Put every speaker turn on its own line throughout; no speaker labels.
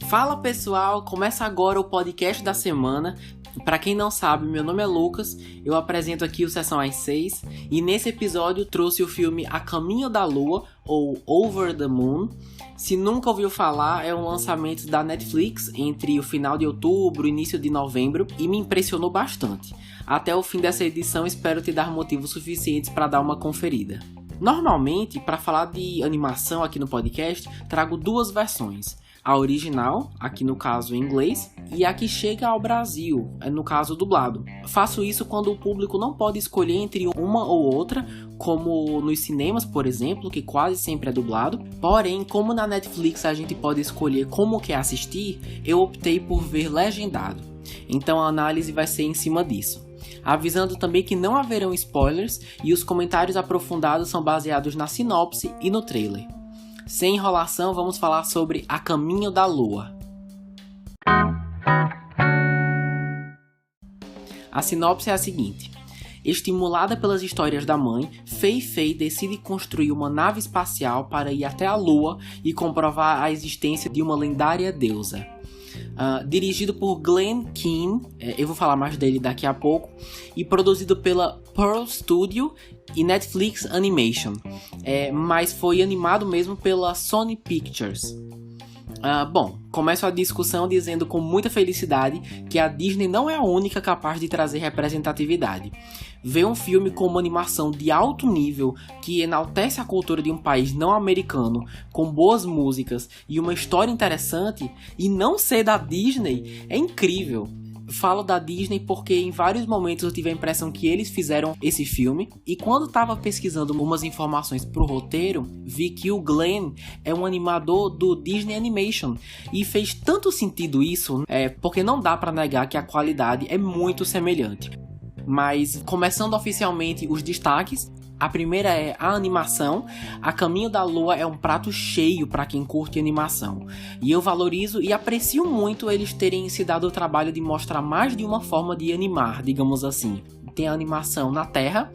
Fala pessoal, começa agora o podcast da semana. Para quem não sabe, meu nome é Lucas, eu apresento aqui o Sessão às 6 e nesse episódio trouxe o filme A Caminho da Lua, ou Over the Moon. Se nunca ouviu falar, é um lançamento da Netflix entre o final de outubro e início de novembro e me impressionou bastante. Até o fim dessa edição espero te dar motivos suficientes para dar uma conferida. Normalmente, para falar de animação aqui no podcast, trago duas versões. A original, aqui no caso em inglês, e a que chega ao Brasil, no caso dublado. Faço isso quando o público não pode escolher entre uma ou outra, como nos cinemas, por exemplo, que quase sempre é dublado. Porém, como na Netflix a gente pode escolher como quer assistir, eu optei por ver legendado. Então a análise vai ser em cima disso. Avisando também que não haverão spoilers e os comentários aprofundados são baseados na sinopse e no trailer. Sem enrolação, vamos falar sobre A Caminho da Lua. A sinopse é a seguinte. Estimulada pelas histórias da mãe, Fei decide construir uma nave espacial para ir até a Lua e comprovar a existência de uma lendária deusa. Dirigido por Glenn Keane, eu vou falar mais dele daqui a pouco, e produzido pela Pearl Studio e Netflix Animation, mas foi animado mesmo pela Sony Pictures. Bom, começo a discussão dizendo com muita felicidade que a Disney não é a única capaz de trazer representatividade. Ver um filme com uma animação de alto nível que enaltece a cultura de um país não americano, com boas músicas e uma história interessante, e não ser da Disney, é incrível. Falo da Disney porque em vários momentos eu tive a impressão que eles fizeram esse filme, e quando estava pesquisando umas informações pro roteiro, vi que o Glenn é um animador do Disney Animation, e fez tanto sentido isso, porque não dá para negar que a qualidade é muito semelhante. Mas começando oficialmente os destaques, a primeira é a animação. A Caminho da Lua é um prato cheio para quem curte animação. E eu valorizo e aprecio muito eles terem se dado o trabalho de mostrar mais de uma forma de animar, digamos assim. Tem a animação na Terra,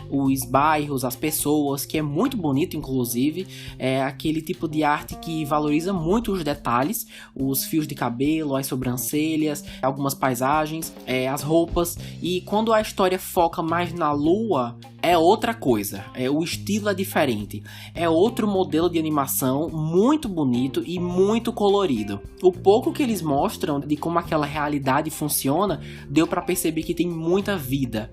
os bairros, as pessoas, que é muito bonito inclusive. É aquele tipo de arte que valoriza muito os detalhes, os fios de cabelo, as sobrancelhas, algumas paisagens, as roupas. E quando a história foca mais na Lua, é outra coisa, o estilo é diferente, é outro modelo de animação muito bonito e muito colorido. O pouco que eles mostram de como aquela realidade funciona, deu para perceber que tem muita vida.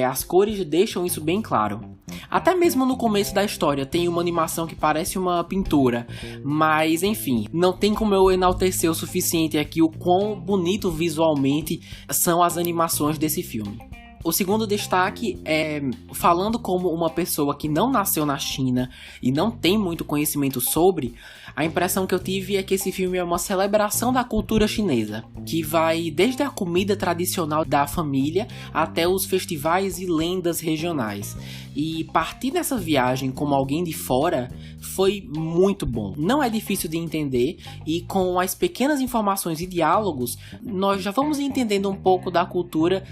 As cores deixam isso bem claro. Até mesmo no começo da história tem uma animação que parece uma pintura, mas enfim, não tem como eu enaltecer o suficiente aqui o quão bonito visualmente são as animações desse filme. O segundo destaque é, falando como uma pessoa que não nasceu na China e não tem muito conhecimento sobre, a impressão que eu tive é que esse filme é uma celebração da cultura chinesa, que vai desde a comida tradicional da família até os festivais e lendas regionais. E partir dessa viagem como alguém de fora foi muito bom. Não é difícil de entender e com as pequenas informações e diálogos, nós já vamos entendendo um pouco da cultura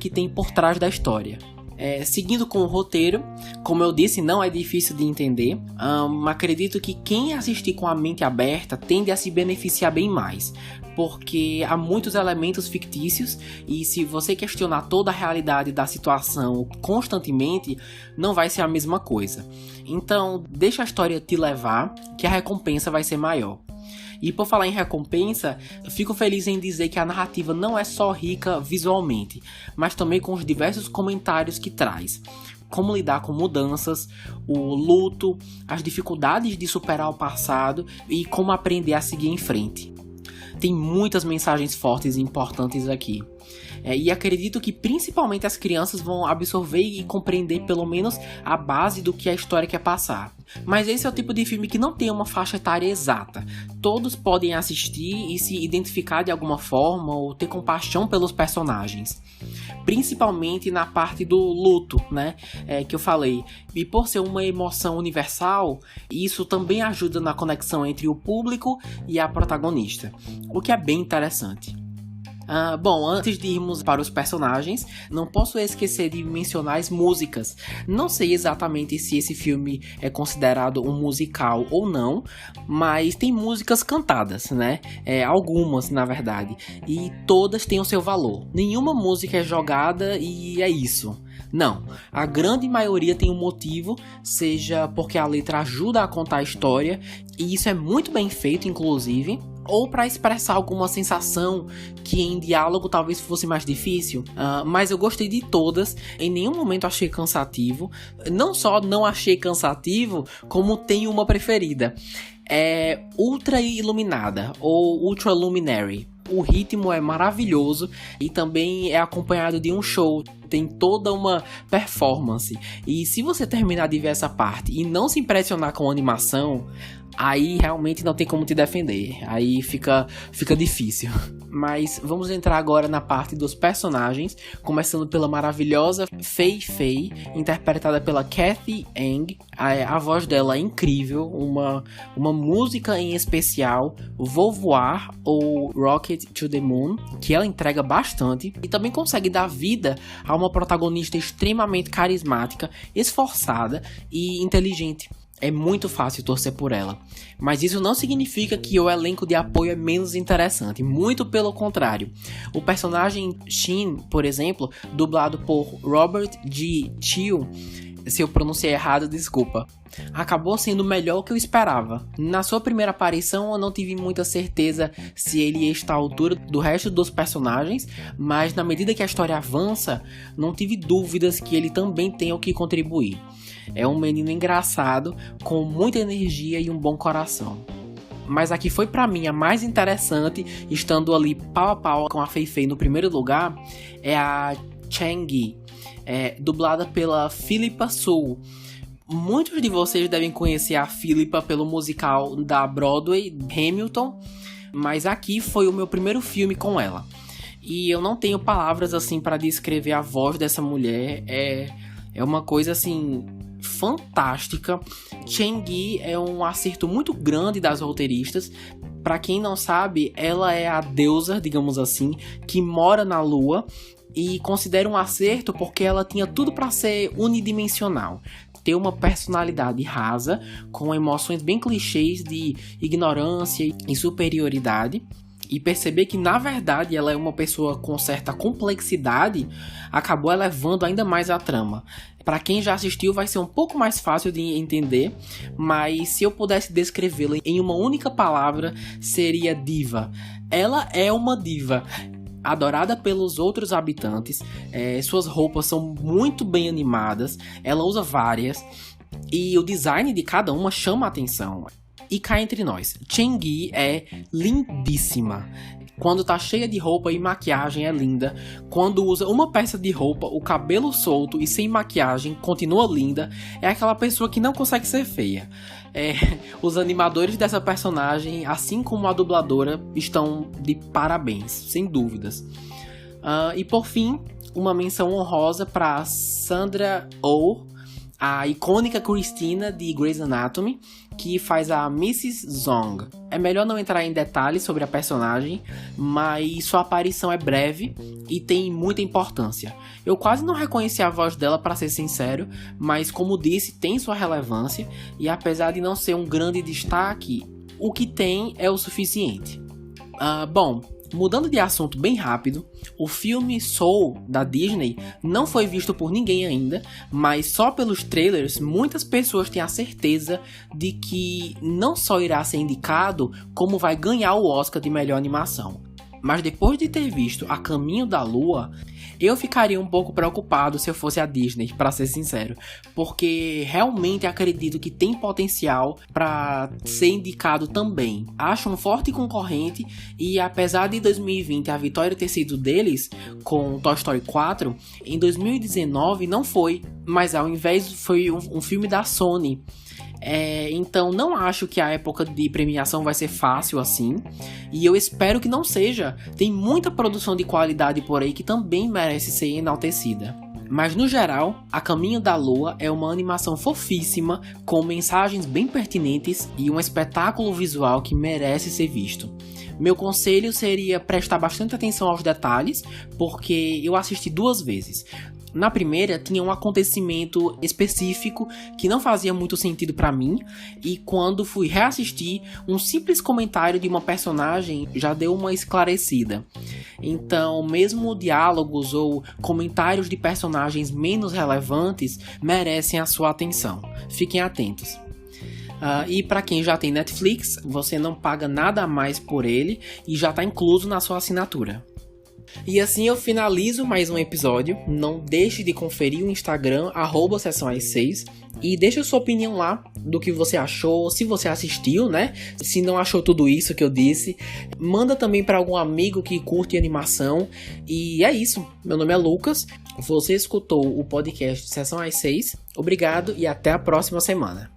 que tem por trás da história. Seguindo com o roteiro, como eu disse, não é difícil de entender. Acredito que quem assistir com a mente aberta tende a se beneficiar bem mais, porque há muitos elementos fictícios e se você questionar toda a realidade da situação constantemente, não vai ser a mesma coisa. Então, deixa a história te levar, que a recompensa vai ser maior. E por falar em recompensa, fico feliz em dizer que a narrativa não é só rica visualmente, mas também com os diversos comentários que traz. Como lidar com mudanças, o luto, as dificuldades de superar o passado e como aprender a seguir em frente. Tem muitas mensagens fortes e importantes aqui. E acredito que principalmente as crianças vão absorver e compreender pelo menos a base do que a história quer passar. Mas esse é o tipo de filme que não tem uma faixa etária exata. Todos podem assistir e se identificar de alguma forma ou ter compaixão pelos personagens. Principalmente na parte do luto, né? Que eu falei. E por ser uma emoção universal, isso também ajuda na conexão entre o público e a protagonista. O que é bem interessante. Bom, antes de irmos para os personagens, não posso esquecer de mencionar as músicas. Não sei exatamente se esse filme é considerado um musical ou não, mas tem músicas cantadas, né? Algumas, na verdade. E todas têm o seu valor. Nenhuma música é jogada e é isso. Não, a grande maioria tem um motivo, seja porque a letra ajuda a contar a história, e isso é muito bem feito, inclusive, ou para expressar alguma sensação que em diálogo talvez fosse mais difícil, mas eu gostei de todas, em nenhum momento achei cansativo. Não só não achei cansativo, como tenho uma preferida, é Ultra Iluminada, ou Ultra Luminary. O ritmo é maravilhoso e também é acompanhado de um show, tem toda uma performance. E se você terminar de ver essa parte e não se impressionar com a animação, aí realmente não tem como te defender, aí fica difícil. Mas vamos entrar agora na parte dos personagens, começando pela maravilhosa Fei Fei, interpretada pela Cathy Yan. A voz dela é incrível, uma música em especial, Vou Voar ou Rocket to the Moon, que ela entrega bastante e também consegue dar vida a uma protagonista extremamente carismática, esforçada e inteligente. É muito fácil torcer por ela, mas isso não significa que o elenco de apoio é menos interessante, muito pelo contrário. O personagem Shin, por exemplo, dublado por Robert G. Chiu, se eu pronunciei errado, desculpa, acabou sendo melhor que eu esperava. Na sua primeira aparição eu não tive muita certeza se ele ia estar à altura do resto dos personagens, mas na medida que a história avança, não tive dúvidas que ele também tem o que contribuir. É um menino engraçado, com muita energia e um bom coração. Mas a que foi pra mim a mais interessante, estando ali pau a pau com a Fei Fei no primeiro lugar, é a Chang-yi, dublada pela Philippa Soo. Muitos de vocês devem conhecer a Philippa pelo musical da Broadway, Hamilton, mas aqui foi o meu primeiro filme com ela. E eu não tenho palavras assim para descrever a voz dessa mulher, é uma coisa assim fantástica. Chang-yi é um acerto muito grande das roteiristas. Para quem não sabe, ela é a deusa, digamos assim, que mora na lua, e considero um acerto porque ela tinha tudo para ser unidimensional. Ter uma personalidade rasa, com emoções bem clichês de ignorância e superioridade, e perceber que na verdade ela é uma pessoa com certa complexidade, acabou elevando ainda mais a trama. Para quem já assistiu vai ser um pouco mais fácil de entender, mas se eu pudesse descrevê-la em uma única palavra, seria diva. Ela é uma diva, adorada pelos outros habitantes, suas roupas são muito bem animadas, ela usa várias, e o design de cada uma chama a atenção. E cá entre nós, Chang-yi é lindíssima. Quando tá cheia de roupa e maquiagem é linda. Quando usa uma peça de roupa, o cabelo solto e sem maquiagem, continua linda. É aquela pessoa que não consegue ser feia. Os animadores dessa personagem, assim como a dubladora, estão de parabéns, sem dúvidas. E por fim, uma menção honrosa para Sandra Oh, a icônica Christina de Grey's Anatomy, que faz a Mrs. Zong. É melhor não entrar em detalhes sobre a personagem, mas sua aparição é breve e tem muita importância. Eu quase não reconheci a voz dela, para ser sincero, mas como disse, tem sua relevância, e apesar de não ser um grande destaque, o que tem é o suficiente. Bom, mudando de assunto bem rápido, o filme Soul, da Disney, não foi visto por ninguém ainda, mas só pelos trailers, muitas pessoas têm a certeza de que não só irá ser indicado, como vai ganhar o Oscar de melhor animação. Mas depois de ter visto A Caminho da Lua, eu ficaria um pouco preocupado se eu fosse a Disney, para ser sincero, porque realmente acredito que tem potencial para ser indicado também. Acho um forte concorrente, e apesar de 2020 a vitória ter sido deles com Toy Story 4, em 2019 não foi, mas ao invés foi um filme da Sony. Então não acho que a época de premiação vai ser fácil assim, e eu espero que não seja. Tem muita produção de qualidade por aí que também merece ser enaltecida. Mas no geral, A Caminho da Lua é uma animação fofíssima, com mensagens bem pertinentes e um espetáculo visual que merece ser visto. Meu conselho seria prestar bastante atenção aos detalhes, porque eu assisti 2 vezes. Na primeira tinha um acontecimento específico que não fazia muito sentido pra mim, e quando fui reassistir, um simples comentário de uma personagem já deu uma esclarecida. Então, mesmo diálogos ou comentários de personagens menos relevantes merecem a sua atenção. Fiquem atentos. E para quem já tem Netflix, você não paga nada a mais por ele e já está incluso na sua assinatura. E assim eu finalizo mais um episódio. Não deixe de conferir o Instagram @sessãoas6 e deixe a sua opinião lá do que você achou, se você assistiu, né? Se não achou tudo isso que eu disse, manda também para algum amigo que curte animação. E é isso. Meu nome é Lucas. Você escutou o podcast Sessão às 6. Obrigado e até a próxima semana.